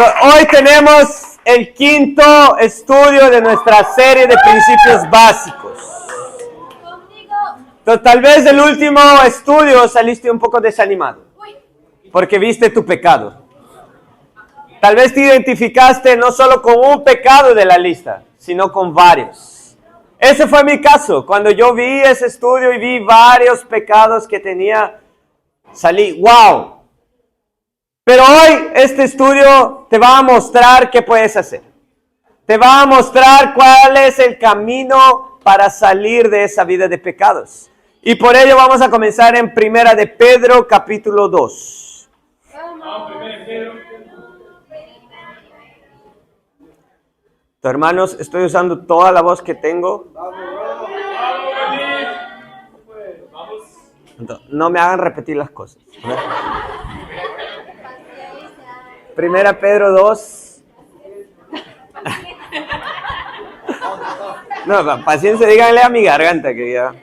Hoy tenemos el quinto estudio de nuestra serie de principios básicos. Entonces, tal vez del último estudio saliste un poco desanimado porque viste tu pecado. Tal vez te identificaste no solo con un pecado de la lista, sino con varios. Ese fue mi caso. Cuando yo vi ese estudio y vi varios pecados que tenía, salí, ¡wow! Pero hoy este estudio te va a mostrar qué puedes hacer. Te va a mostrar cuál es el camino para salir de esa vida de pecados. Y por ello vamos a comenzar en Primera de Pedro, capítulo 2. Hermanos, estoy usando toda la voz que tengo. No me hagan repetir las cosas. Primera Pedro 2. No, paciencia, díganle a mi garganta que ya.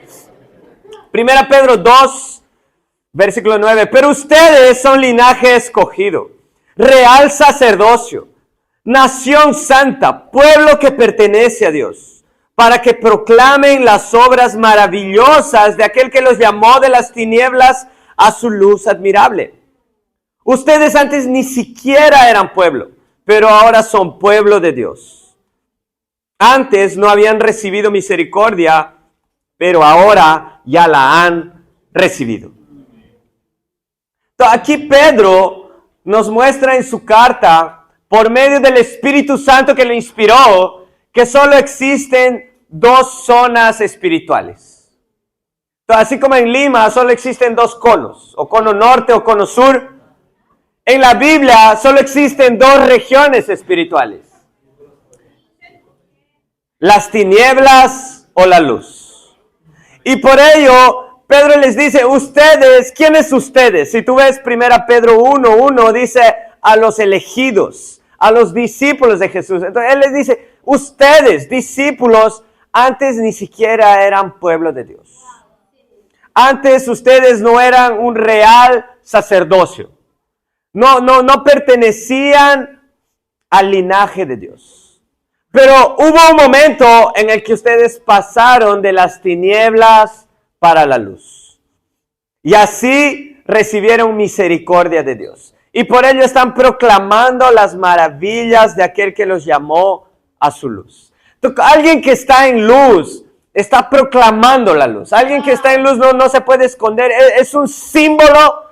Primera Pedro 2, versículo 9. Pero ustedes son linaje escogido, real sacerdocio, nación santa, pueblo que pertenece a Dios, para que proclamen las obras maravillosas de aquel que los llamó de las tinieblas a su luz admirable. Ustedes antes ni siquiera eran pueblo, pero ahora son pueblo de Dios. Antes no habían recibido misericordia, pero ahora ya la han recibido. Entonces, aquí Pedro nos muestra en su carta, por medio del Espíritu Santo que lo inspiró, que solo existen dos zonas espirituales. Entonces, así como en Lima solo existen dos conos, o cono norte o cono sur, en la Biblia solo existen dos regiones espirituales: las tinieblas o la luz. Y por ello, Pedro les dice, ustedes, ¿quién es ustedes? Si tú ves 1 Pedro 1:1, dice a los elegidos, a los discípulos de Jesús. Entonces él les dice, ustedes, discípulos, antes ni siquiera eran pueblo de Dios. Antes ustedes no eran un real sacerdocio. No pertenecían al linaje de Dios. Pero hubo un momento en el que ustedes pasaron de las tinieblas para la luz. Y así recibieron misericordia de Dios. Y por ello están proclamando las maravillas de aquel que los llamó a su luz. Entonces, alguien que está en luz está proclamando la luz. Alguien que está en luz no se puede esconder. Es un símbolo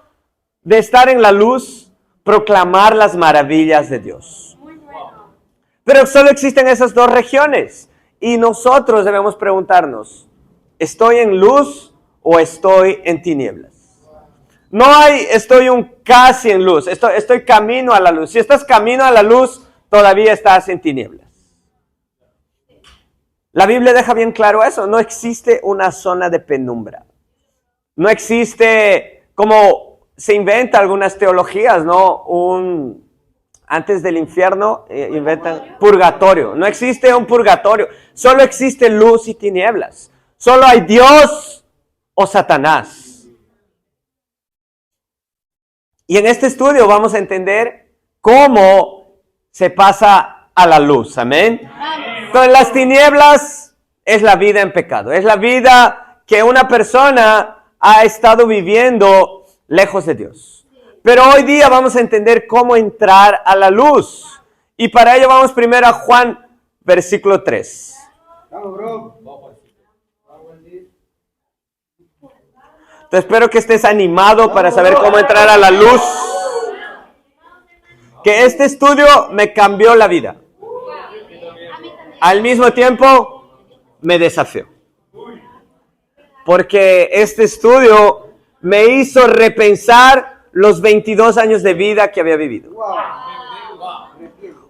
de estar en la luz, proclamar las maravillas de Dios. Pero solo existen esas dos regiones. Y nosotros debemos preguntarnos, ¿estoy en luz o estoy en tinieblas? No hay, estoy casi en luz, estoy camino a la luz. Si estás camino a la luz, todavía estás en tinieblas. La Biblia deja bien claro eso, no existe una zona de penumbra. No existe, como se inventa algunas teologías, ¿no? Antes del infierno inventan purgatorio. No existe un purgatorio, solo existe luz y tinieblas. Solo hay Dios o Satanás. Y en este estudio vamos a entender cómo se pasa a la luz. Amén. Entonces, las tinieblas es la vida en pecado. Es la vida que una persona ha estado viviendo lejos de Dios. Pero hoy día vamos a entender cómo entrar a la luz. Y para ello vamos primero a Juan, versículo 3. Te espero que estés animado para saber cómo entrar a la luz. Que este estudio me cambió la vida. Al mismo tiempo, me desafió. Porque este estudio me hizo repensar los 22 años de vida que había vivido.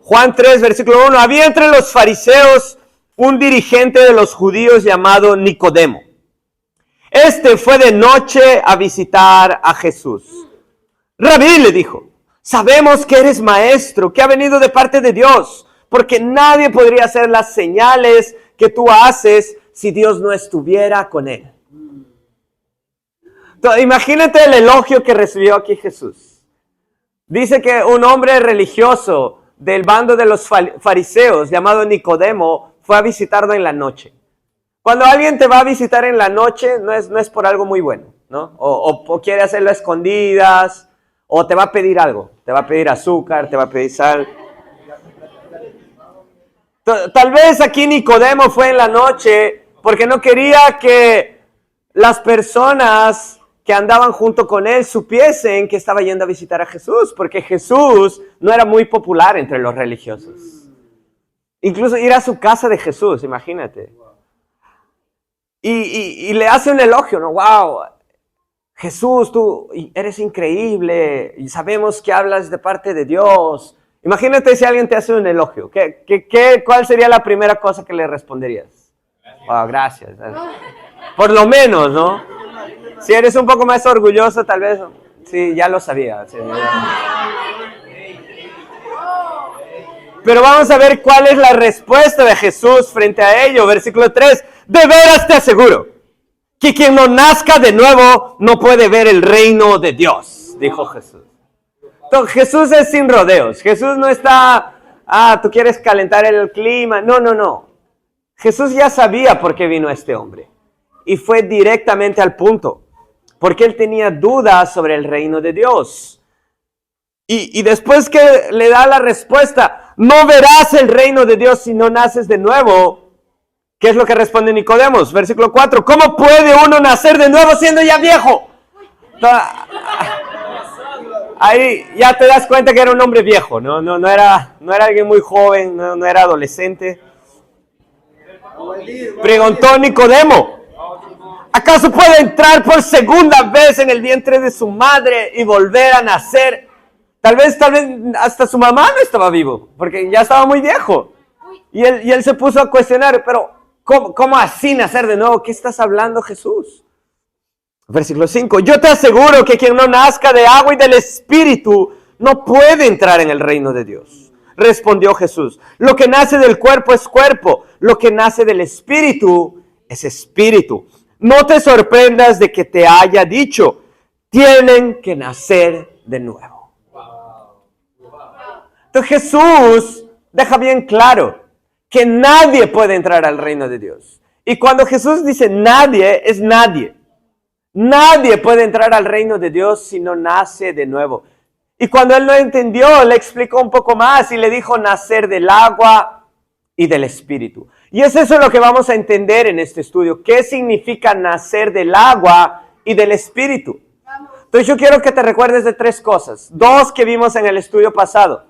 Juan 3, versículo 1. Había entre los fariseos un dirigente de los judíos llamado Nicodemo. Este fue de noche a visitar a Jesús. Rabí, le dijo, sabemos que eres maestro, que ha venido de parte de Dios, porque nadie podría hacer las señales que tú haces si Dios no estuviera con él. Entonces, imagínate el elogio que recibió aquí Jesús. Dice que un hombre religioso del bando de los fariseos, llamado Nicodemo, fue a visitarlo en la noche. Cuando alguien te va a visitar en la noche, no es por algo muy bueno, ¿no? O quiere hacerlo a escondidas, o te va a pedir algo. Te va a pedir azúcar, te va a pedir sal. Tal vez aquí Nicodemo fue en la noche porque no quería que las personas que andaban junto con él supiesen que estaba yendo a visitar a Jesús, porque Jesús no era muy popular entre los religiosos. Incluso ir a su casa de Jesús, imagínate. Y le hace un elogio, ¿no? ¡Wow! Jesús, tú eres increíble y sabemos que hablas de parte de Dios. Imagínate si alguien te hace un elogio. ¿Cuál sería la primera cosa que le responderías? Wow, gracias. Por lo menos, ¿no? Si eres un poco más orgulloso, tal vez, sí, ya lo sabía. Sí. Pero vamos a ver cuál es la respuesta de Jesús frente a ello. Versículo 3. De veras te aseguro que quien no nazca de nuevo no puede ver el reino de Dios, dijo Jesús. Entonces, Jesús es sin rodeos. Jesús no está, tú quieres calentar el clima. No. Jesús ya sabía por qué vino este hombre. Y fue directamente al punto. Porque él tenía dudas sobre el reino de Dios. Y después que le da la respuesta, no verás el reino de Dios si no naces de nuevo. ¿Qué es lo que responde Nicodemo? Versículo 4. ¿Cómo puede uno nacer de nuevo siendo ya viejo? Ahí ya te das cuenta que era un hombre viejo. No era alguien muy joven, no era adolescente. Preguntó Nicodemo. ¿Acaso puede entrar por segunda vez en el vientre de su madre y volver a nacer? Tal vez hasta su mamá no estaba vivo, porque ya estaba muy viejo. Y él se puso a cuestionar, pero ¿cómo así nacer de nuevo? ¿Qué estás hablando, Jesús? Versículo 5. Yo te aseguro que quien no nazca de agua y del Espíritu no puede entrar en el reino de Dios. Respondió Jesús. Lo que nace del cuerpo es cuerpo, lo que nace del Espíritu es espíritu. No te sorprendas de que te haya dicho, tienen que nacer de nuevo. Entonces Jesús deja bien claro que nadie puede entrar al reino de Dios. Y cuando Jesús dice nadie, es nadie. Nadie puede entrar al reino de Dios si no nace de nuevo. Y cuando él no entendió, le explicó un poco más y le dijo nacer del agua y del Espíritu. Y es eso lo que vamos a entender en este estudio. ¿Qué significa nacer del agua y del Espíritu? Entonces yo quiero que te recuerdes de 3 cosas. 2 que vimos en el estudio pasado.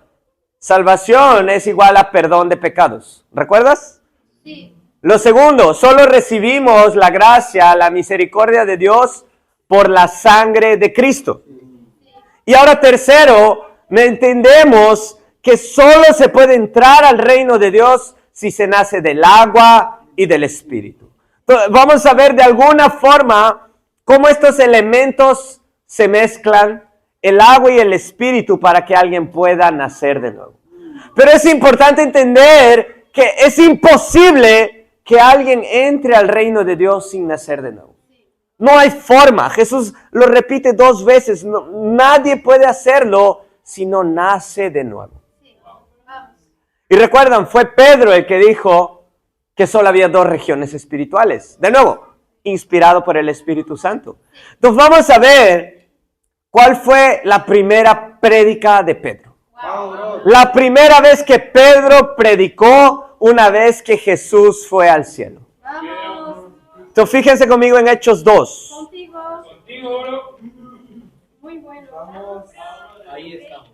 Salvación es igual a perdón de pecados. ¿Recuerdas? Sí. Lo segundo, solo recibimos la gracia, la misericordia de Dios por la sangre de Cristo. Y ahora tercero, entendemos que solo se puede entrar al reino de Dios si se nace del agua y del Espíritu. Entonces, vamos a ver de alguna forma cómo estos elementos se mezclan, el agua y el Espíritu, para que alguien pueda nacer de nuevo. Pero es importante entender que es imposible que alguien entre al reino de Dios sin nacer de nuevo. No hay forma. Jesús lo repite 2 veces. Nadie puede hacerlo si no nace de nuevo. Y recuerdan, fue Pedro el que dijo que solo había 2 regiones espirituales. De nuevo, inspirado por el Espíritu Santo. Entonces vamos a ver cuál fue la primera prédica de Pedro. La primera vez que Pedro predicó una vez que Jesús fue al cielo. Entonces fíjense conmigo en Hechos 2. Contigo. Muy bueno. Vamos. Ahí estamos.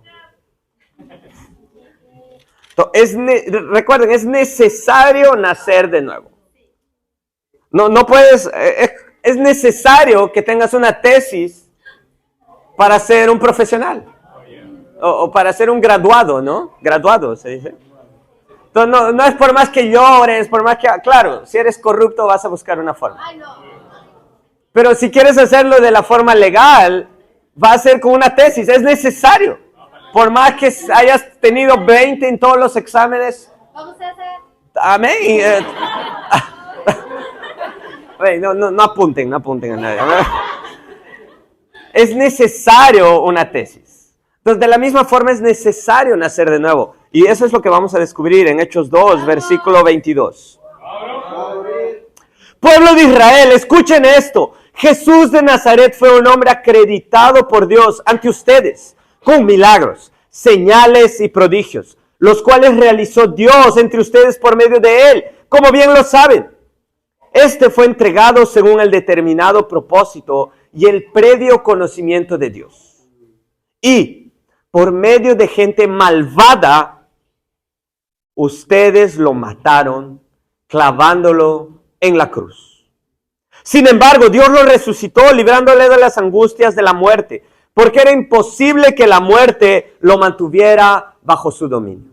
Recuerden, es necesario nacer de nuevo. No puedes, es necesario que tengas una tesis para ser un profesional. O para ser un graduado, ¿no? Graduado, se dice. Entonces, no es por más que llores, por más que... Claro, si eres corrupto vas a buscar una forma. Pero si quieres hacerlo de la forma legal, va a ser con una tesis. Es necesario. Por más que hayas tenido 20 en todos los exámenes. Vamos a hacer. Amén. No apunten a nadie. Es necesario una tesis. Entonces, de la misma forma es necesario nacer de nuevo. Y eso es lo que vamos a descubrir en Hechos 2, versículo 22. Pueblo de Israel, escuchen esto. Jesús de Nazaret fue un hombre acreditado por Dios ante ustedes con milagros, señales y prodigios, los cuales realizó Dios entre ustedes por medio de él, como bien lo saben. Este fue entregado según el determinado propósito y el previo conocimiento de Dios. Y por medio de gente malvada, ustedes lo mataron clavándolo en la cruz. Sin embargo, Dios lo resucitó, librándole de las angustias de la muerte, porque era imposible que la muerte lo mantuviera bajo su dominio.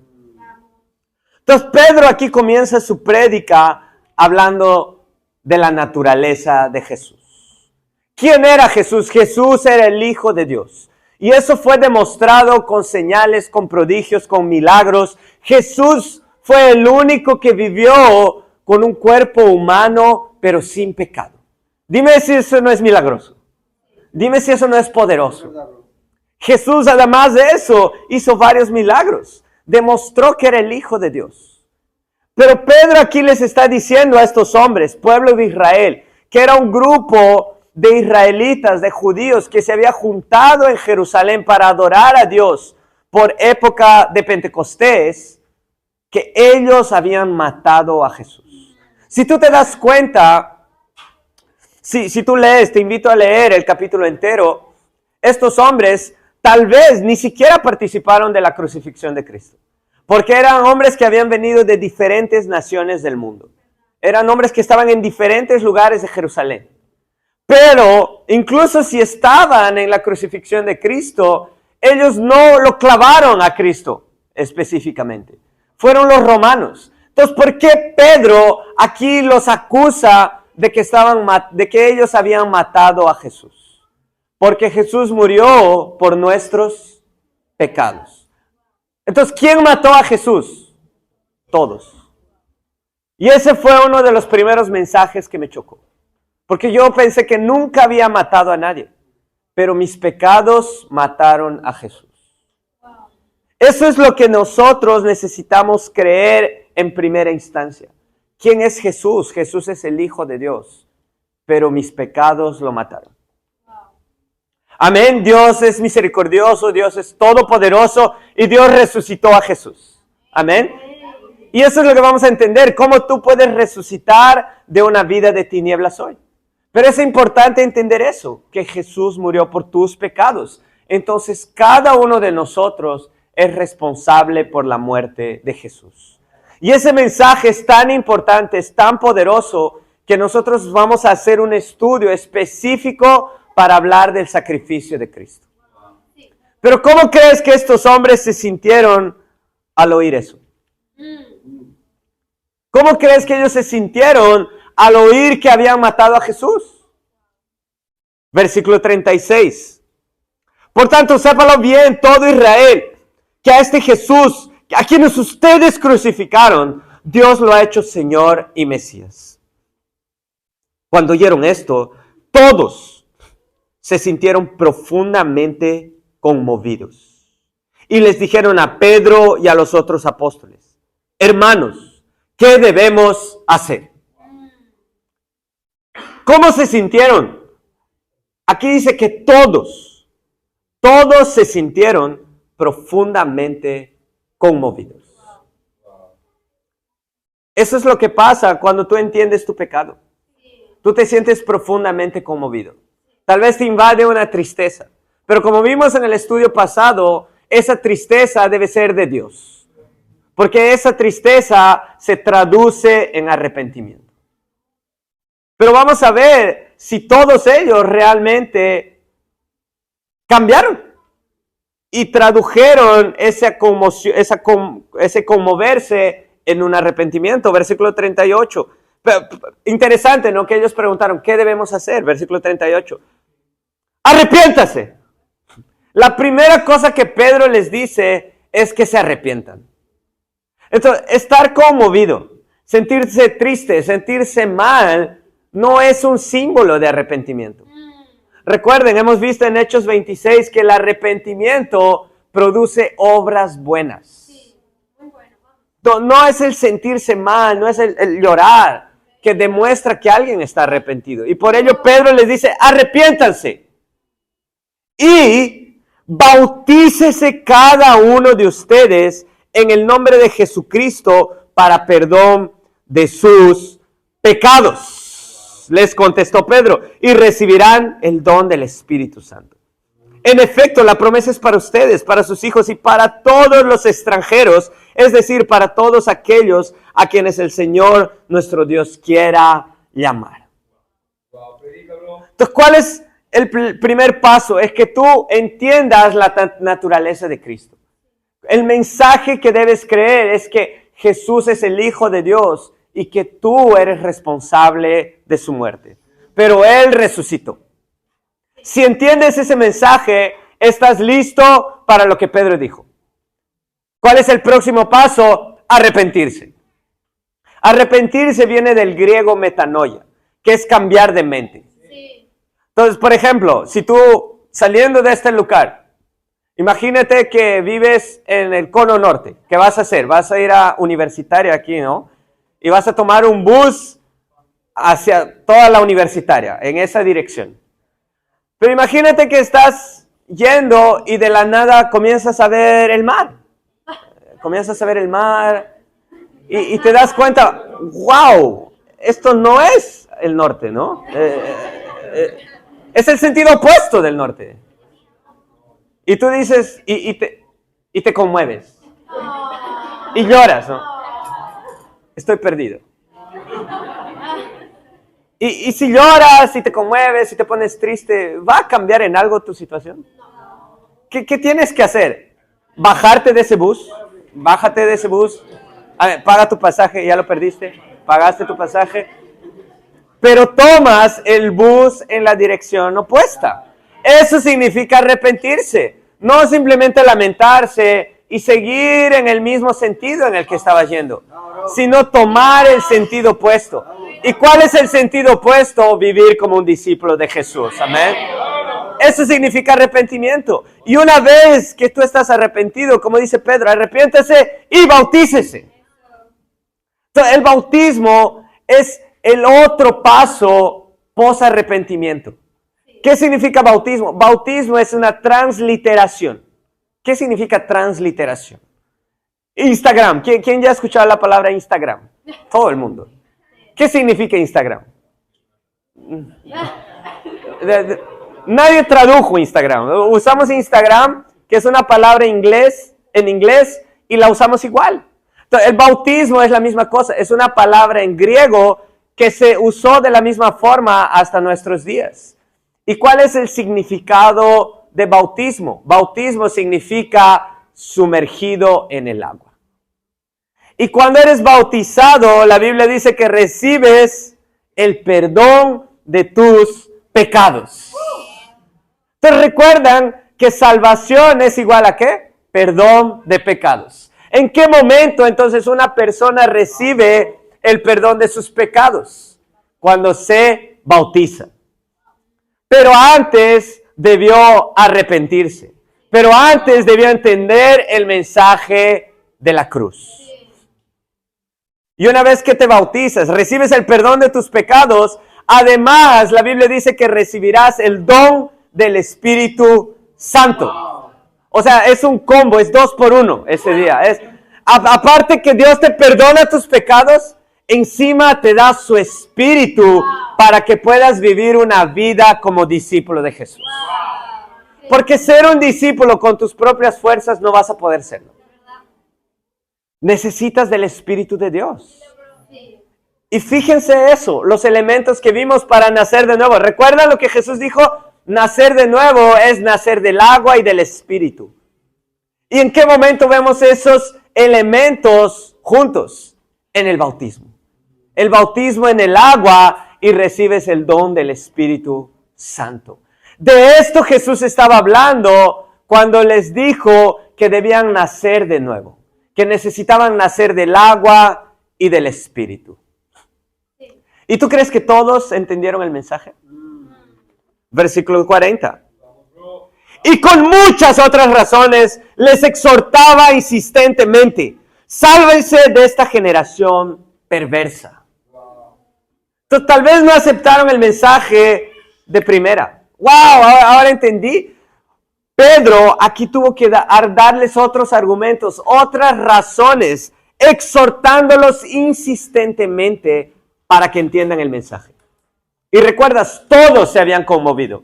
Entonces, Pedro aquí comienza su prédica hablando de la naturaleza de Jesús. ¿Quién era Jesús? Jesús era el Hijo de Dios. Y eso fue demostrado con señales, con prodigios, con milagros. Jesús fue el único que vivió con un cuerpo humano, pero sin pecado. Dime si eso no es milagroso. Dime si eso no es poderoso. Jesús, además de eso, hizo varios milagros. Demostró que era el Hijo de Dios. Pero Pedro aquí les está diciendo a estos hombres, pueblo de Israel, que era un grupo de israelitas, de judíos, que se había juntado en Jerusalén para adorar a Dios por época de Pentecostés, que ellos habían matado a Jesús. Si tú te das cuenta, si tú lees, te invito a leer el capítulo entero, estos hombres tal vez ni siquiera participaron de la crucifixión de Cristo, porque eran hombres que habían venido de diferentes naciones del mundo. Eran hombres que estaban en diferentes lugares de Jerusalén. Pero incluso si estaban en la crucifixión de Cristo, ellos no lo clavaron a Cristo específicamente. Fueron los romanos. Entonces, ¿por qué Pedro aquí los acusa de que ellos habían matado a Jesús? Porque Jesús murió por nuestros pecados. Entonces, ¿quién mató a Jesús? Todos. Y ese fue uno de los primeros mensajes que me chocó. Porque yo pensé que nunca había matado a nadie. Pero mis pecados mataron a Jesús. Eso es lo que nosotros necesitamos creer en primera instancia. ¿Quién es Jesús? Jesús es el Hijo de Dios. Pero mis pecados lo mataron. Amén. Dios es misericordioso, Dios es todopoderoso y Dios resucitó a Jesús. Amén. Y eso es lo que vamos a entender, cómo tú puedes resucitar de una vida de tinieblas hoy. Pero es importante entender eso, que Jesús murió por tus pecados. Entonces, cada uno de nosotros es responsable por la muerte de Jesús. Y ese mensaje es tan importante, es tan poderoso, que nosotros vamos a hacer un estudio específico para hablar del sacrificio de Cristo. Pero ¿cómo crees que estos hombres se sintieron al oír eso? ¿Cómo crees que ellos se sintieron al oír que habían matado a Jesús? Versículo 36. Por tanto, sépalo bien todo Israel, que a este Jesús, a quienes ustedes crucificaron, Dios lo ha hecho Señor y Mesías. Cuando oyeron esto, todos se sintieron profundamente conmovidos. Y les dijeron a Pedro y a los otros apóstoles: hermanos, ¿qué debemos hacer? ¿Cómo se sintieron? Aquí dice que todos se sintieron profundamente conmovidos. Eso es lo que pasa cuando tú entiendes tu pecado. Tú te sientes profundamente conmovido. Tal vez te invade una tristeza. Pero como vimos en el estudio pasado, esa tristeza debe ser de Dios. Porque esa tristeza se traduce en arrepentimiento. Pero vamos a ver si todos ellos realmente cambiaron y tradujeron ese conmoverse en un arrepentimiento. Versículo 38. Interesante, ¿no? Que ellos preguntaron, ¿qué debemos hacer? Versículo 38. ¡Arrepiéntase! La primera cosa que Pedro les dice es que se arrepientan. Entonces, estar conmovido, sentirse triste, sentirse mal, no es un símbolo de arrepentimiento. Recuerden, hemos visto en Hechos 26 que el arrepentimiento produce obras buenas. No es el sentirse mal, no es el llorar que demuestra que alguien está arrepentido. Y por ello Pedro les dice, arrepiéntanse y bautícese cada uno de ustedes en el nombre de Jesucristo para perdón de sus pecados. Les contestó Pedro, y recibirán el don del Espíritu Santo. En efecto, la promesa es para ustedes, para sus hijos y para todos los extranjeros, es decir, para todos aquellos a quienes el Señor nuestro Dios quiera llamar. Entonces, ¿cuál es el primer paso? Es que tú entiendas la naturaleza de Cristo. El mensaje que debes creer es que Jesús es el Hijo de Dios y que tú eres responsable de su muerte. Pero Él resucitó. Si entiendes ese mensaje, estás listo para lo que Pedro dijo. ¿Cuál es el próximo paso? Arrepentirse. Arrepentirse viene del griego metanoia, que es cambiar de mente. Sí. Entonces, por ejemplo, si tú saliendo de este lugar, imagínate que vives en el cono norte. ¿Qué vas a hacer? Vas a ir a Universitaria aquí, ¿no? Y vas a tomar un bus hacia toda la Universitaria, en esa dirección. Pero imagínate que estás yendo y de la nada comienzas a ver el mar. Comienzas a ver el mar y te das cuenta, wow, esto no es el norte, ¿no? Es el sentido opuesto del norte. Y tú dices, y te conmueves. Y lloras, ¿no? Estoy perdido. Y si lloras, si te conmueves, si te pones triste, ¿va a cambiar en algo tu situación? ¿Qué tienes que hacer? ¿Bajarte de ese bus? Bájate de ese bus. A ver, paga tu pasaje, ya lo perdiste. Pagaste tu pasaje. Pero tomas el bus en la dirección opuesta. Eso significa arrepentirse. No simplemente lamentarse y seguir en el mismo sentido en el que estabas yendo, sino tomar el sentido opuesto. ¿Y cuál es el sentido opuesto? Vivir como un discípulo de Jesús. Amén. Eso significa arrepentimiento. Y una vez que tú estás arrepentido, como dice Pedro, arrepiéntase y bautícese. Entonces, el bautismo es el otro paso post arrepentimiento. ¿Qué significa bautismo? Bautismo es una transliteración. ¿Qué significa transliteración? Instagram. ¿Quién ya ha escuchado la palabra Instagram? Todo el mundo. ¿Qué significa Instagram? Nadie tradujo Instagram. Usamos Instagram, que es una palabra en inglés, y la usamos igual. Entonces, el bautismo es la misma cosa. Es una palabra en griego que se usó de la misma forma hasta nuestros días. ¿Y cuál es el significado de bautismo? Bautismo significa sumergido en el agua. Y cuando eres bautizado, la Biblia dice que recibes el perdón de tus pecados. Entonces recuerdan que salvación es igual a ¿qué? Perdón de pecados. ¿En qué momento entonces una persona recibe el perdón de sus pecados? Cuando se bautiza. Pero antes debió arrepentirse. Pero antes debió entender el mensaje de la cruz. Y una vez que te bautizas, recibes el perdón de tus pecados. Además, la Biblia dice que recibirás el don del Espíritu Santo. O sea, es un combo, es 2 por 1 ese día. Aparte que Dios te perdona tus pecados, encima te da su Espíritu para que puedas vivir una vida como discípulo de Jesús. Porque ser un discípulo con tus propias fuerzas no vas a poder serlo. Necesitas del Espíritu de Dios. Y fíjense eso, los elementos que vimos para nacer de nuevo. ¿Recuerdan lo que Jesús dijo? Nacer de nuevo es nacer del agua y del Espíritu. ¿Y en qué momento vemos esos elementos juntos? En el bautismo. El bautismo en el agua y recibes el don del Espíritu Santo. De esto Jesús estaba hablando cuando les dijo que debían nacer de nuevo, que necesitaban nacer del agua y del Espíritu. Sí. ¿Y tú crees que todos entendieron el mensaje? Versículo 40. Y con muchas otras razones les exhortaba insistentemente, Sálvense de esta generación perversa. Entonces, tal vez no aceptaron el mensaje de primera. ¡Wow! Ahora entendí. Pedro aquí tuvo que darles otros argumentos, otras razones, exhortándolos insistentemente para que entiendan el mensaje. Y recuerdas, todos se habían conmovido.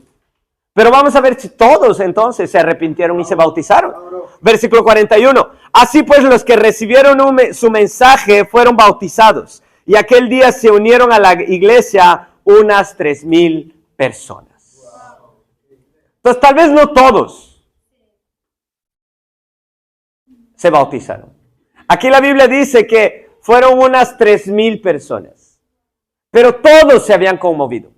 Pero vamos a ver si todos entonces se arrepintieron y se bautizaron. Versículo 41. Así pues, los que recibieron su mensaje fueron bautizados. Y aquel día se unieron a la iglesia unas 3,000 personas. Entonces, tal vez no todos se bautizaron. Aquí la Biblia dice que fueron unas 3,000 personas. Pero todos se habían conmovido.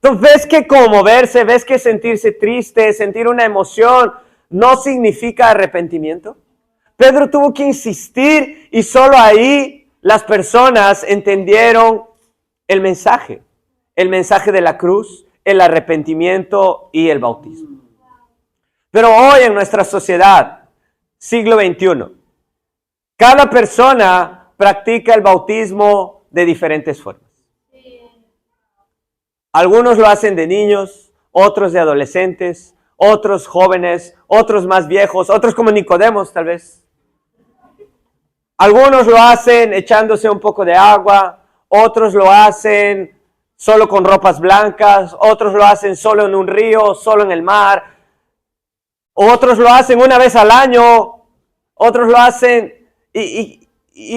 Entonces, ves que conmoverse, ves que sentirse triste, sentir una emoción, no significa arrepentimiento. Pedro tuvo que insistir y solo ahí las personas entendieron el mensaje de la cruz, el arrepentimiento y el bautismo. Pero hoy en nuestra sociedad, siglo XXI, cada persona practica el bautismo de diferentes formas. Algunos lo hacen de niños, otros de adolescentes, otros jóvenes, otros más viejos, otros como Nicodemos tal vez. Algunos lo hacen echándose un poco de agua, otros lo hacen solo con ropas blancas, otros lo hacen solo en un río, solo en el mar, otros lo hacen una vez al año, otros lo hacen y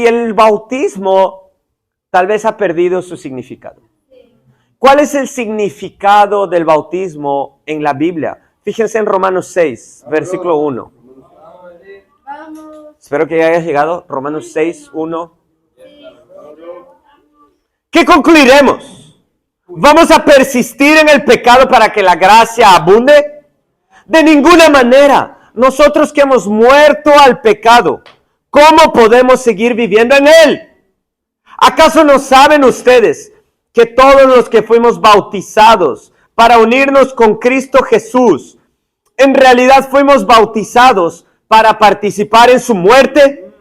el bautismo tal vez ha perdido su significado. ¿Cuál es el significado del bautismo en la Biblia? Fíjense en Romanos 6, versículo 1. Espero que haya llegado. Romanos 6, 1. ¿Qué concluiremos? ¿Vamos a persistir en el pecado para que la gracia abunde? De ninguna manera. Nosotros que hemos muerto al pecado, ¿cómo podemos seguir viviendo en él? ¿Acaso no saben ustedes que todos los que fuimos bautizados para unirnos con Cristo Jesús, en realidad fuimos bautizados para participar en su muerte?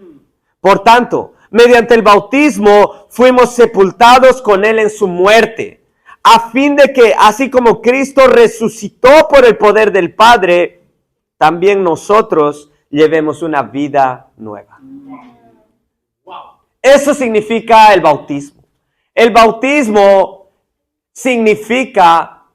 Por tanto, mediante el bautismo fuimos sepultados con Él en su muerte, a fin de que, así como Cristo resucitó por el poder del Padre, también nosotros llevemos una vida nueva. Eso significa el bautismo. El bautismo significa,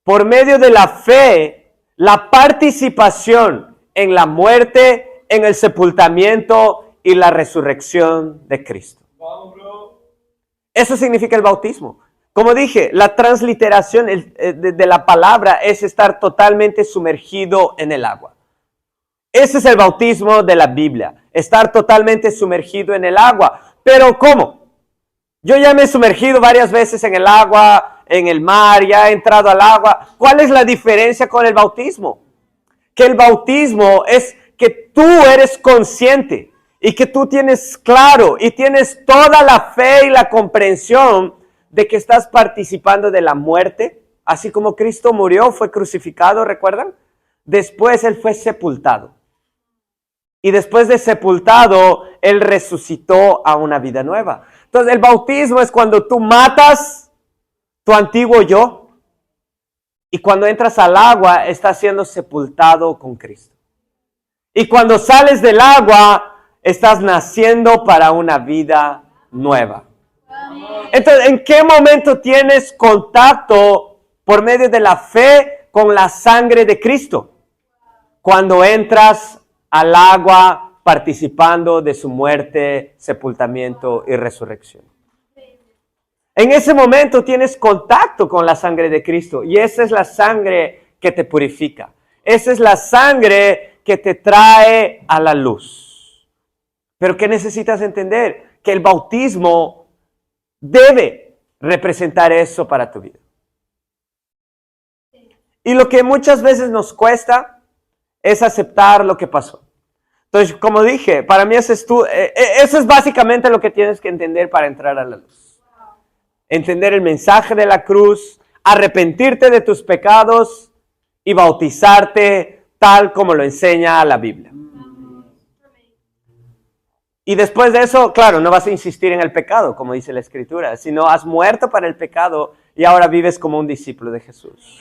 por medio de la fe, la participación en la muerte, en el sepultamiento y la resurrección de Cristo. Eso significa el bautismo. Como dije, la transliteración de la palabra es estar totalmente sumergido en el agua. Ese es el bautismo de la Biblia, estar totalmente sumergido en el agua. Pero ¿cómo? Yo ya me he sumergido varias veces en el agua, en el mar, ya he entrado al agua. ¿Cuál es la diferencia con el bautismo? Que el bautismo es que tú eres consciente y que tú tienes claro y tienes toda la fe y la comprensión de que estás participando de la muerte. Así como Cristo murió, fue crucificado, ¿recuerdan? Después Él fue sepultado. Y después de sepultado, Él resucitó a una vida nueva. Entonces, el bautismo es cuando tú matas tu antiguo yo y cuando entras al agua estás siendo sepultado con Cristo. Y cuando sales del agua estás naciendo para una vida nueva. Entonces, ¿en qué momento tienes contacto por medio de la fe con la sangre de Cristo? Cuando entras al agua participando de su muerte, sepultamiento y resurrección. En ese momento tienes contacto con la sangre de Cristo y esa es la sangre que te purifica. Esa es la sangre que te trae a la luz. Pero ¿qué necesitas entender? Que el bautismo debe representar eso para tu vida. Y lo que muchas veces nos cuesta es aceptar lo que pasó. Entonces, como dije, para mí eso es básicamente lo que tienes que entender para entrar a la luz. Entender el mensaje de la cruz, arrepentirte de tus pecados y bautizarte tal como lo enseña la Biblia. Y después de eso, claro, no vas a insistir en el pecado, como dice la Escritura, sino has muerto para el pecado y ahora vives como un discípulo de Jesús.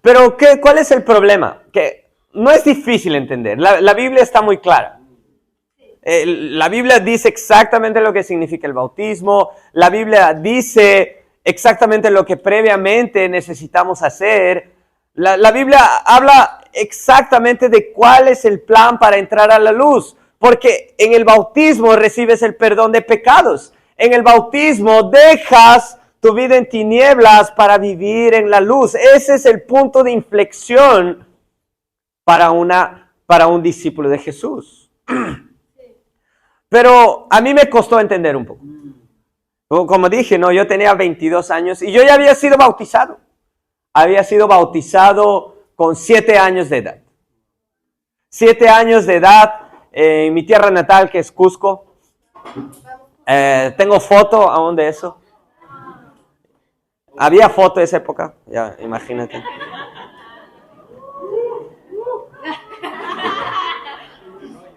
Pero, ¿cuál es el problema? Que no es difícil entender. La Biblia está muy clara. La Biblia dice exactamente lo que significa el bautismo. La Biblia dice exactamente lo que previamente necesitamos hacer. La Biblia habla exactamente de cuál es el plan para entrar a la luz. Porque en el bautismo recibes el perdón de pecados. En el bautismo dejas tu vida en tinieblas para vivir en la luz. Ese es el punto de inflexión para un discípulo de Jesús. Pero a mí me costó entender un poco. Como dije, no, yo tenía 22 años y yo ya había sido bautizado. Había sido bautizado con 7 años de edad. 7 años de edad en mi tierra natal, que es Cusco. Tengo foto aún de eso. Había foto de esa época, ya, imagínate.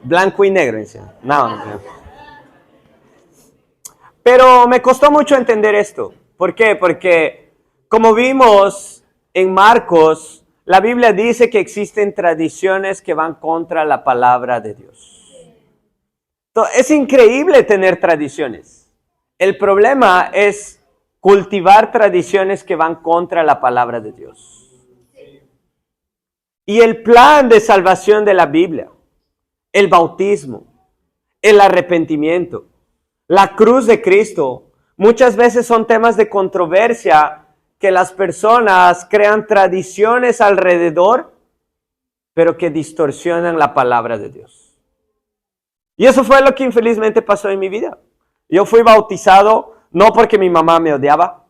Blanco y negro, dice. No. Pero me costó mucho entender esto. ¿Por qué? Porque como vimos en Marcos, la Biblia dice que existen tradiciones que van contra la palabra de Dios. Entonces, es increíble tener tradiciones. El problema es cultivar tradiciones que van contra la palabra de Dios. Y el plan de salvación de la Biblia, el bautismo, el arrepentimiento, la cruz de Cristo, muchas veces son temas de controversia que las personas crean tradiciones alrededor, pero que distorsionan la palabra de Dios. Y eso fue lo que infelizmente pasó en mi vida. Yo fui bautizado no porque mi mamá me odiaba,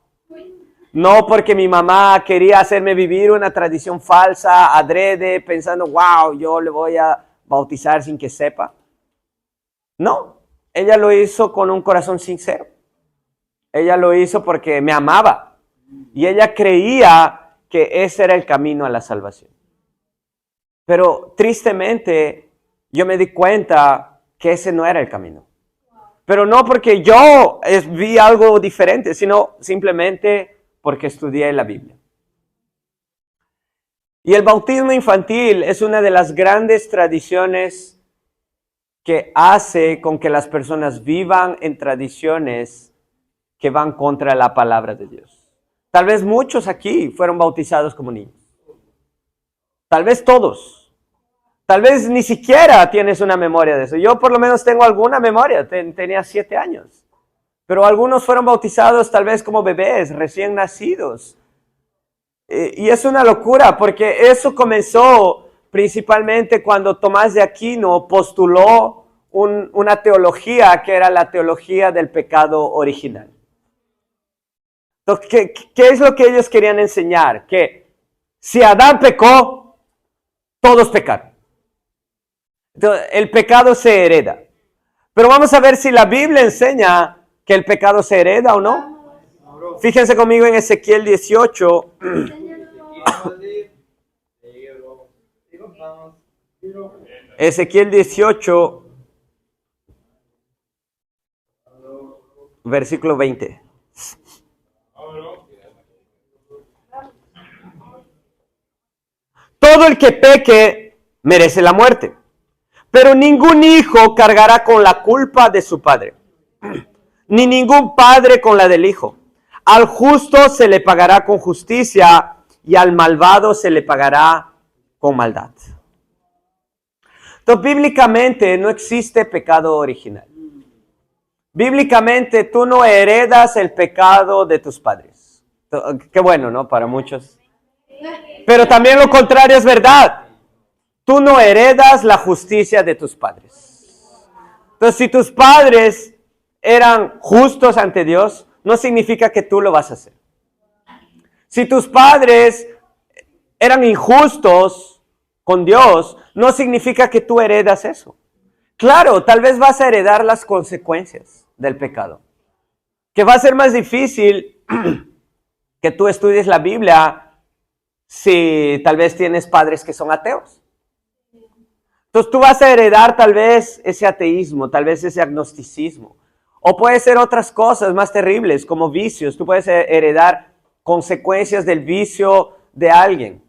no porque mi mamá quería hacerme vivir una tradición falsa, adrede, pensando, wow, yo le voy a bautizar sin que sepa. No, ella lo hizo con un corazón sincero. Ella lo hizo porque me amaba y ella creía que ese era el camino a la salvación. Pero tristemente yo me di cuenta que ese no era el camino. Pero no porque yo vi algo diferente, sino simplemente porque estudié la Biblia. Y el bautismo infantil es una de las grandes tradiciones que hace con que las personas vivan en tradiciones que van contra la palabra de Dios. Tal vez muchos aquí fueron bautizados como niños. Tal vez todos. Tal vez ni siquiera tienes una memoria de eso. Yo por lo menos tengo alguna memoria. Tenía 7 años. Pero algunos fueron bautizados tal vez como bebés, recién nacidos. Y es una locura porque eso comenzó principalmente cuando Tomás de Aquino postuló una teología que era la teología del pecado original. Entonces, ¿qué es lo que ellos querían enseñar? Que si Adán pecó, todos pecaron. Entonces, el pecado se hereda. Pero vamos a ver si la Biblia enseña que el pecado se hereda o no. Fíjense conmigo en Ezequiel 18. Ezequiel 18, versículo 20. Todo el que peque merece la muerte, pero ningún hijo cargará con la culpa de su padre, ni ningún padre con la del hijo. Al justo se le pagará con justicia y al malvado se le pagará con maldad. Entonces, bíblicamente no existe pecado original. Bíblicamente tú no heredas el pecado de tus padres. Qué bueno, ¿no? Para muchos. Pero también lo contrario es verdad. Tú no heredas la justicia de tus padres. Entonces, si tus padres eran justos ante Dios, no significa que tú lo vas a hacer. Si tus padres eran injustos con Dios, no significa que tú heredas eso. Claro, tal vez vas a heredar las consecuencias del pecado. Que va a ser más difícil que tú estudies la Biblia si tal vez tienes padres que son ateos. Entonces tú vas a heredar tal vez ese ateísmo, tal vez ese agnosticismo. O puede ser otras cosas más terribles como vicios. Tú puedes heredar consecuencias del vicio de alguien.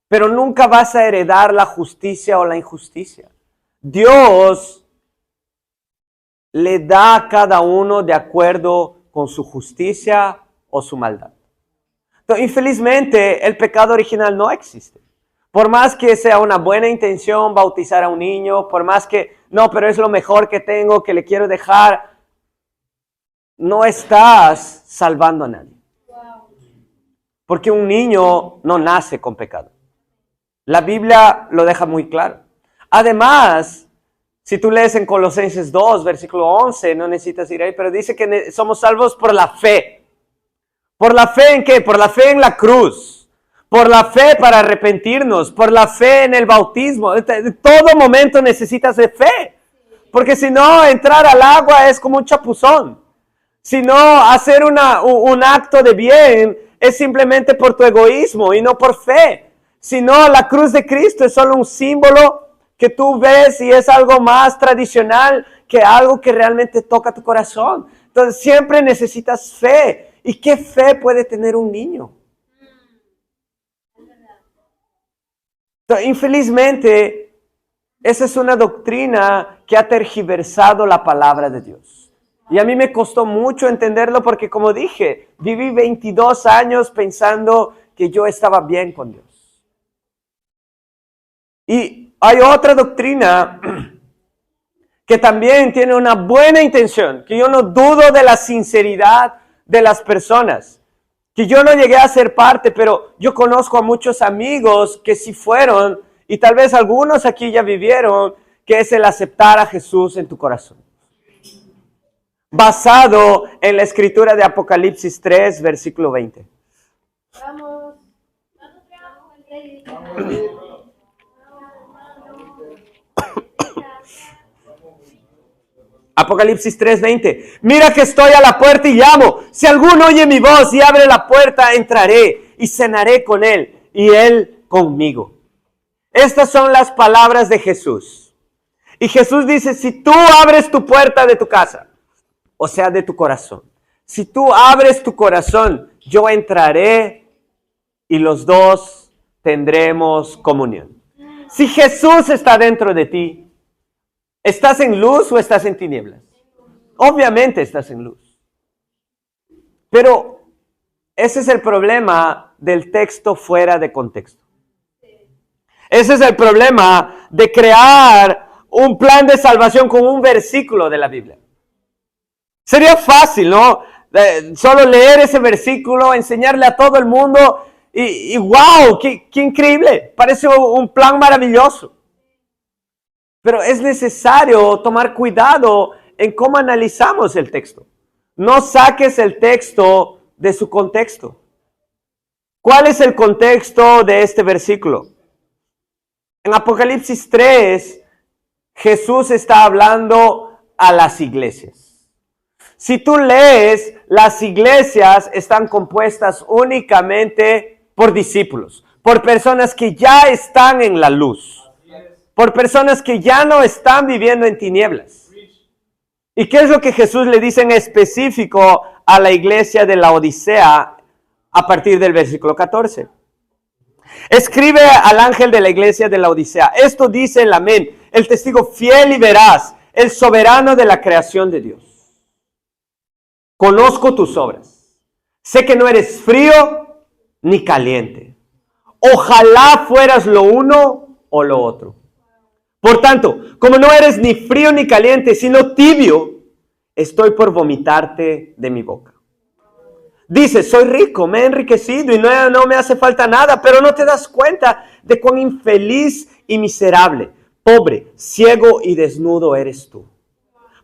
Pero nunca vas a heredar la justicia o la injusticia. Dios le da a cada uno de acuerdo con su justicia o su maldad. Entonces, infelizmente, el pecado original no existe. Por más que sea una buena intención bautizar a un niño, por más que, no, pero es lo mejor que tengo, que le quiero dejar, no estás salvando a nadie. Porque un niño no nace con pecado. La Biblia lo deja muy claro. Además, si tú lees en Colosenses 2, versículo 11, no necesitas ir ahí, pero dice que somos salvos por la fe. ¿Por la fe en qué? Por la fe en la cruz. Por la fe para arrepentirnos. Por la fe en el bautismo. En todo momento necesitas de fe. Porque si no, entrar al agua es como un chapuzón. Si no, hacer un acto de bien es simplemente por tu egoísmo y no por fe. Si no, la cruz de Cristo es solo un símbolo que tú ves y es algo más tradicional que algo que realmente toca tu corazón. Entonces siempre necesitas fe. ¿Y qué fe puede tener un niño? Entonces, infelizmente, esa es una doctrina que ha tergiversado la palabra de Dios. Y a mí me costó mucho entenderlo porque, como dije, viví 22 años pensando que yo estaba bien con Dios. Y hay otra doctrina que también tiene una buena intención, que yo no dudo de la sinceridad de las personas, que yo no llegué a ser parte, pero yo conozco a muchos amigos que sí fueron, y tal vez algunos aquí ya vivieron, que es el aceptar a Jesús en tu corazón. Basado en la escritura de Apocalipsis 3, versículo 20. Vamos. Apocalipsis 3:20. Mira que estoy a la puerta y llamo. Si alguno oye mi voz y abre la puerta, entraré y cenaré con él y él conmigo. Estas son las palabras de Jesús. Y Jesús dice, si tú abres tu puerta de tu casa, o sea, de tu corazón, si tú abres tu corazón, yo entraré y los dos tendremos comunión. Si Jesús está dentro de ti, ¿estás en luz o estás en tinieblas? Obviamente estás en luz. Pero ese es el problema del texto fuera de contexto. Ese es el problema de crear un plan de salvación con un versículo de la Biblia. Sería fácil, ¿no? Solo leer ese versículo, enseñarle a todo el mundo y wow, qué increíble. Parece un plan maravilloso. Pero es necesario tomar cuidado en cómo analizamos el texto. No saques el texto de su contexto. ¿Cuál es el contexto de este versículo? En Apocalipsis 3, Jesús está hablando a las iglesias. Si tú lees, las iglesias están compuestas únicamente por discípulos, por personas que ya están en la luz. Por personas que ya no están viviendo en tinieblas. ¿Y qué es lo que Jesús le dice en específico a la iglesia de la Odisea a partir del versículo 14? Escribe al ángel de la iglesia de la Odisea. Esto dice el amén, el testigo fiel y veraz, el soberano de la creación de Dios. Conozco tus obras. Sé que no eres frío ni caliente. Ojalá fueras lo uno o lo otro. Por tanto, como no eres ni frío ni caliente, sino tibio, estoy por vomitarte de mi boca. Dices, soy rico, me he enriquecido y no me hace falta nada, pero no te das cuenta de cuán infeliz y miserable, pobre, ciego y desnudo eres tú.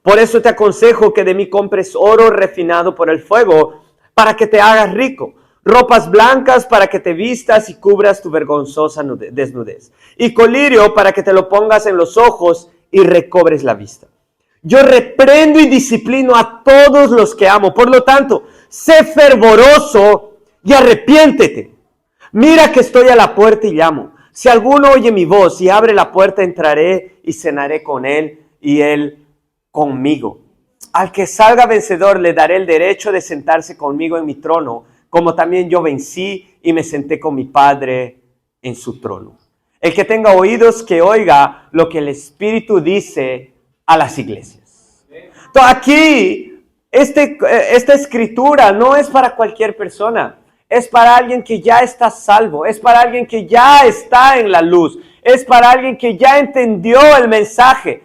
Por eso te aconsejo que de mí compres oro refinado por el fuego, para que te hagas rico. Ropas blancas para que te vistas y cubras tu vergonzosa desnudez. Y colirio para que te lo pongas en los ojos y recobres la vista. Yo reprendo y disciplino a todos los que amo. Por lo tanto, sé fervoroso y arrepiéntete. Mira que estoy a la puerta y llamo. Si alguno oye mi voz y abre la puerta, entraré y cenaré con él y él conmigo. Al que salga vencedor le daré el derecho de sentarse conmigo en mi trono, como también yo vencí y me senté con mi Padre en su trono. El que tenga oídos, que oiga lo que el Espíritu dice a las iglesias. Entonces, aquí, esta escritura no es para cualquier persona. Es para alguien que ya está salvo. Es para alguien que ya está en la luz. Es para alguien que ya entendió el mensaje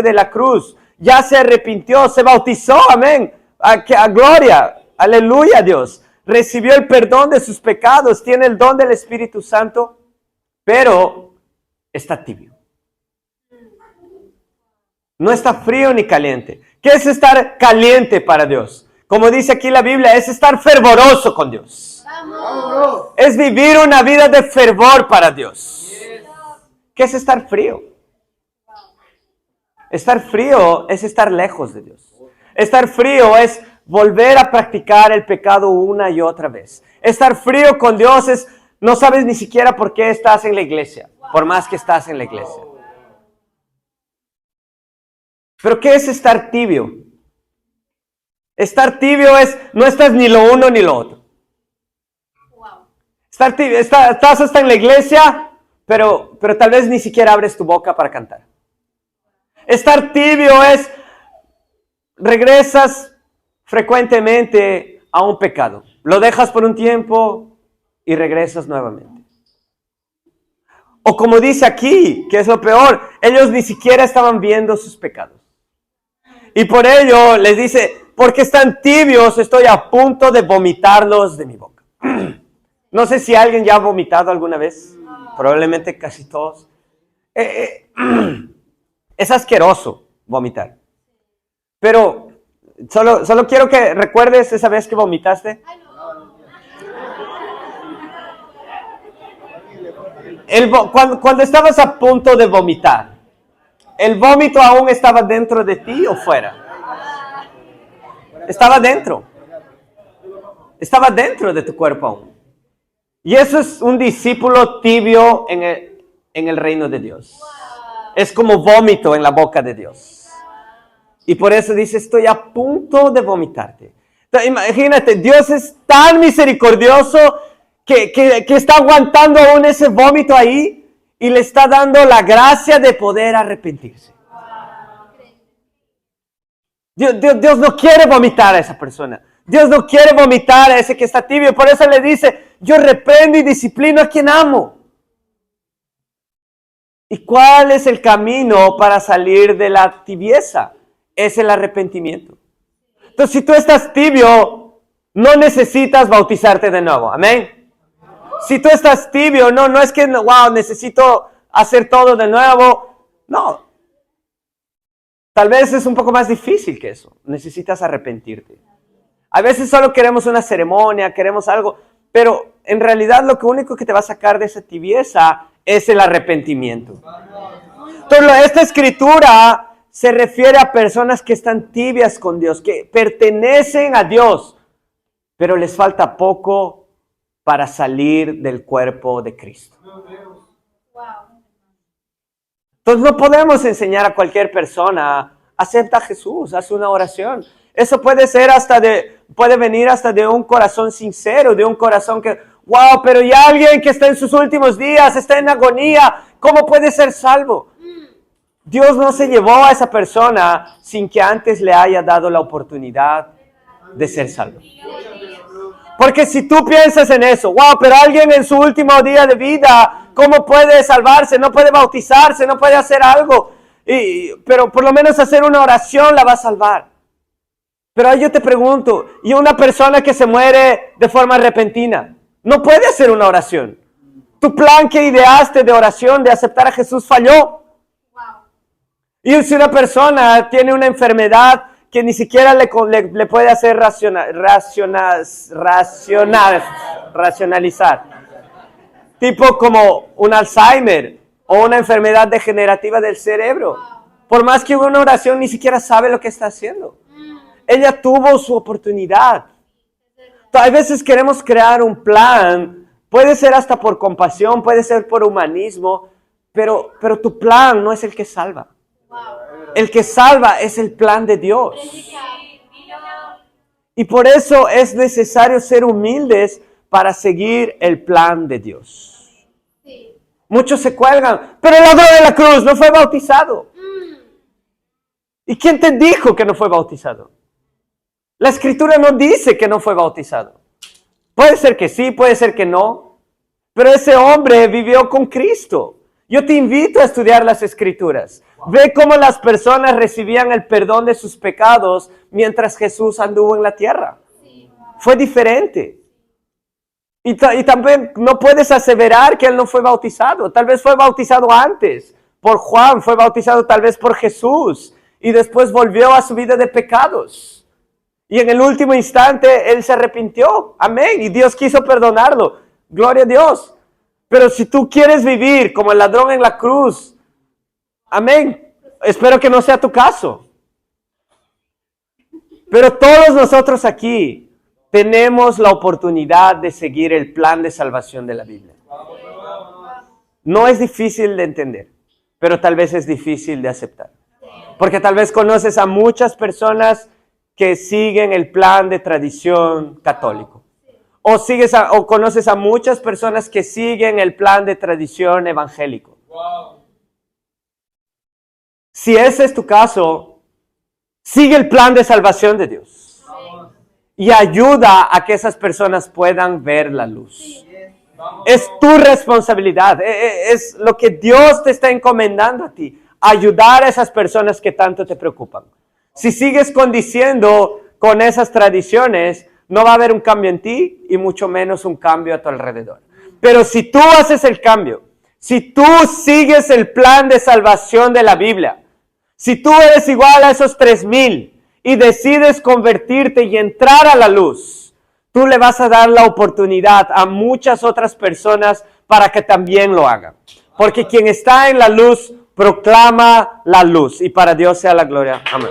de la cruz. Ya se arrepintió, se bautizó, amén. A gloria, aleluya a Dios. Recibió el perdón de sus pecados, tiene el don del Espíritu Santo, pero está tibio. No está frío ni caliente. ¿Qué es estar caliente para Dios? Como dice aquí la Biblia, es estar fervoroso con Dios. ¡Vamos! Es vivir una vida de fervor para Dios. ¿Qué es estar frío? Estar frío es estar lejos de Dios. Estar frío es volver a practicar el pecado una y otra vez. Estar frío con Dios es no sabes ni siquiera por qué estás en la iglesia, por más que estás en la iglesia. Pero ¿qué es estar tibio? Estar tibio es no estás ni lo uno ni lo otro. Estar tibio, estás hasta en la iglesia, pero tal vez ni siquiera abres tu boca para cantar. Estar tibio es regresas frecuentemente a un pecado. Lo dejas por un tiempo y regresas nuevamente. O como dice aquí, que es lo peor, ellos ni siquiera estaban viendo sus pecados. Y por ello les dice, porque están tibios, estoy a punto de vomitarlos de mi boca. No sé si alguien ya ha vomitado alguna vez. Probablemente casi todos. Es asqueroso vomitar. Pero solo quiero que recuerdes esa vez que vomitaste. Cuando estabas a punto de vomitar, ¿el vómito aún estaba dentro de ti o fuera? Estaba dentro. Estaba dentro de tu cuerpo aún. Y eso es un discípulo tibio en el reino de Dios. Es como vómito en la boca de Dios. Y por eso dice, estoy a punto de vomitarte. Entonces, imagínate, Dios es tan misericordioso que está aguantando aún ese vómito ahí y le está dando la gracia de poder arrepentirse. Dios no quiere vomitar a esa persona. Dios no quiere vomitar a ese que está tibio. Por eso le dice, yo reprendo y disciplino a quien amo. ¿Y cuál es el camino para salir de la tibieza? Es el arrepentimiento. Entonces, si tú estás tibio, no necesitas bautizarte de nuevo. Amén. Si tú estás tibio, no es que, wow, necesito hacer todo de nuevo. No. Tal vez es un poco más difícil que eso. Necesitas arrepentirte. A veces solo queremos una ceremonia, queremos algo, pero en realidad lo único que te va a sacar de esa tibieza es el arrepentimiento. Entonces, esta escritura se refiere a personas que están tibias con Dios, que pertenecen a Dios, pero les falta poco para salir del cuerpo de Cristo. Entonces no podemos enseñar a cualquier persona, acepta a Jesús, haz una oración. Eso puede ser puede venir hasta de un corazón sincero, de un corazón que, wow, pero ya alguien que está en sus últimos días, está en agonía, ¿cómo puede ser salvo? Dios no se llevó a esa persona sin que antes le haya dado la oportunidad de ser salvo. Porque si tú piensas en eso, wow, pero alguien en su último día de vida, ¿cómo puede salvarse? No puede bautizarse, no puede hacer algo. Pero por lo menos hacer una oración la va a salvar. Pero yo te pregunto, ¿y una persona que se muere de forma repentina? No puede hacer una oración. Tu plan que ideaste de oración, de aceptar a Jesús, falló. Y si una persona tiene una enfermedad que ni siquiera le puede hacer racionalizar. Tipo como un Alzheimer o una enfermedad degenerativa del cerebro. Por más que una oración ni siquiera sabe lo que está haciendo. Ella tuvo su oportunidad. A veces queremos crear un plan Puede ser hasta por compasión, puede ser por humanismo, pero tu plan no es el que salva. El que salva es el plan de Dios. Y por eso es necesario ser humildes para seguir el plan de Dios. Muchos se cuelgan, pero el ladrón de la cruz no fue bautizado. ¿Y quién te dijo que no fue bautizado? La Escritura no dice que no fue bautizado. Puede ser que sí, puede ser que no, pero ese hombre vivió con Cristo. Yo te invito a estudiar las Escrituras. Ve cómo las personas recibían el perdón de sus pecados mientras Jesús anduvo en la tierra. Fue diferente. Y también no puedes aseverar que él no fue bautizado. Tal vez fue bautizado antes por Juan, fue bautizado tal vez por Jesús y después volvió a su vida de pecados. Y en el último instante él se arrepintió. Amén. Y Dios quiso perdonarlo. Gloria a Dios. Pero si tú quieres vivir como el ladrón en la cruz, amén. Espero que no sea tu caso. Pero todos nosotros aquí tenemos la oportunidad de seguir el plan de salvación de la Biblia. No es difícil de entender, pero tal vez es difícil de aceptar. Porque tal vez conoces a muchas personas que siguen el plan de tradición católico. O conoces a muchas personas que siguen el plan de tradición evangélico. Si ese es tu caso, sigue el plan de salvación de Dios. Y ayuda a que esas personas puedan ver la luz. Es tu responsabilidad. Es lo que Dios te está encomendando a ti. Ayudar a esas personas que tanto te preocupan. Si sigues condiciendo con esas tradiciones, no va a haber un cambio en ti y mucho menos un cambio a tu alrededor. Pero si tú haces el cambio, si tú sigues el plan de salvación de la Biblia, si tú eres igual a esos 3,000 y decides convertirte y entrar a la luz, tú le vas a dar la oportunidad a muchas otras personas para que también lo hagan. Porque quien está en la luz proclama la luz y para Dios sea la gloria. Amén.